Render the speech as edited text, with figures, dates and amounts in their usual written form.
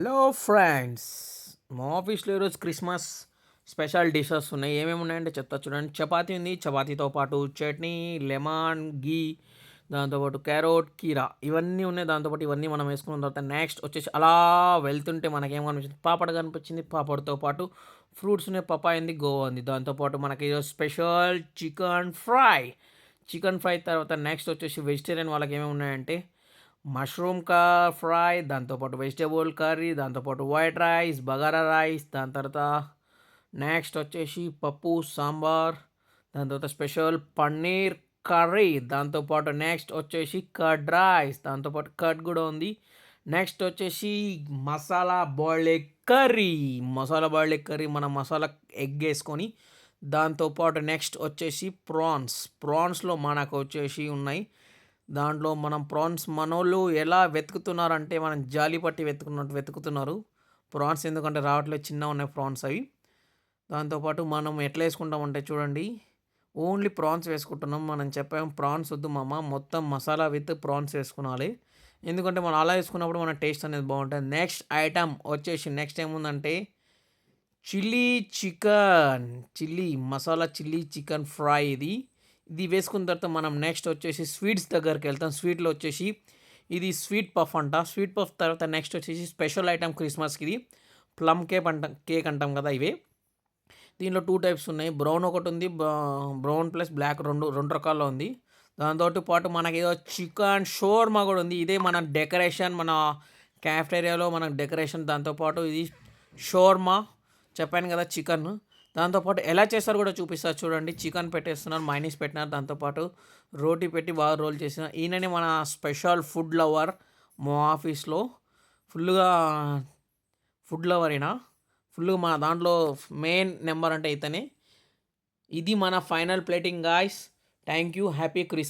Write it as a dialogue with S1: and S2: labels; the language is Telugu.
S1: హలో ఫ్రెండ్స్, మా ఆఫీస్లో ఈరోజు క్రిస్మస్ స్పెషల్ డిషెస్ ఉన్నాయి. ఏమేమి ఉన్నాయంటే చెప్తా చూడండి. చపాతీ ఉంది, చపాతీతో పాటు చట్నీ, లెమన్, గీ, దాంతోపాటు క్యారోట్, కీరా ఇవన్నీ ఉన్నాయి. దాంతోపాటు ఇవన్నీ మనం వేసుకున్న తర్వాత నెక్స్ట్ వచ్చేసి అలా వెళ్తుంటే మనకేం కనిపించింది, పాపడ్ కనిపించింది. పాపడ్తో పాటు ఫ్రూట్స్ ఉన్నాయి, పపాయ ఉంది, గోవా ఉంది. దాంతోపాటు మనకి ఈరోజు స్పెషల్ చికెన్ ఫ్రై తర్వాత నెక్స్ట్ వచ్చేసి వెజిటేరియన్ వాళ్ళకి ఏమేమి ఉన్నాయంటే మష్రూమ్ ఫ్రై, దాంతోపాటు వెజిటేబుల్ కర్రీ, దాంతోపాటు వైట్ రైస్, బగారా రైస్, దాని తర్వాత నెక్స్ట్ వచ్చేసి పప్పు, సాంబార్, దాని తర్వాత స్పెషల్ పన్నీర్ కర్రీ, దాంతోపాటు నెక్స్ట్ వచ్చేసి కర్డ్ రైస్, దాంతోపాటు కర్డ్ కూడా ఉంది. నెక్స్ట్ వచ్చేసి మసాలా బాయిల్డ్ ఎగ్ కర్రీ మన మసాలా ఎగ్ వేసుకొని, దాంతోపాటు నెక్స్ట్ వచ్చేసి ప్రాన్స్లో మనకు వచ్చేసి ఉన్నాయి. దాంట్లో మనం ప్రాన్స్ మనోళ్ళు ఎలా వెతుకుతున్నారంటే మనం జాలి పట్టి వెతుకున్నట్టు వెతుకుతున్నారు ప్రాన్స్. ఎందుకంటే రావట్లేదు, చిన్నగా ఉన్నాయి ప్రాన్స్ అవి. దాంతోపాటు మనం ఎట్లా వేసుకుంటామంటే చూడండి, ఓన్లీ ప్రాన్స్ వేసుకుంటున్నాం. మనం చెప్పాము ప్రాన్స్ వద్దు మామ, మొత్తం మసాలా విత్ ప్రాన్స్ వేసుకునాలి. ఎందుకంటే మనం అలా వేసుకున్నప్పుడు మన టేస్ట్ అనేది బాగుంటుంది. నెక్స్ట్ ఐటమ్ వచ్చేసి నెక్స్ట్ ఏముందంటే chilli masala chilli chicken fry. ఇది వేసుకున్న తర్వాత మనం నెక్స్ట్ వచ్చేసి స్వీట్స్ దగ్గరికి వెళ్తాం. స్వీట్లో వచ్చేసి ఇది స్వీట్ పఫ్ అంట. స్వీట్ పఫ్ తర్వాత నెక్స్ట్ వచ్చేసి స్పెషల్ ఐటమ్ క్రిస్మస్కి ఇది ప్లమ్ కేక్ అంటాం కదా ఇవే. దీనిలో 2 టైప్స్ ఉన్నాయి. బ్రౌన్ ఒకటి ఉంది, బ్రౌన్ ప్లస్ బ్లాక్ రెండు రెండు రకాల్లో ఉంది. దాంతో పాటు మనకి ఏదో చికెన్ షోర్మా కూడా ఉంది. ఇదే మన డెకరేషన్, మన క్యాఫ్టేరియాలో మనకు డెకరేషన్. దాంతోపాటు ఇది షోర్మా చెప్పాను కదా చికెన్. దాంతోపాటు ఎలా చేస్తారో కూడా చూపిస్తారు చూడండి. చికెన్ పెట్టేస్తున్నారు, మైనీస్ పెట్టినారు, దాంతోపాటు రోటీ పెట్టి బాగా రోల్ చేసిన ఈయననే మన స్పెషల్ ఫుడ్ లవర్ మా ఆఫీస్లో. ఫుల్గా ఫుడ్ లవర్ అయినా ఫుల్గా మన దాంట్లో మెయిన్ నెంబర్ అంటే ఇతనే. ఇది మన final plating guys. Thank you, happy Christmas.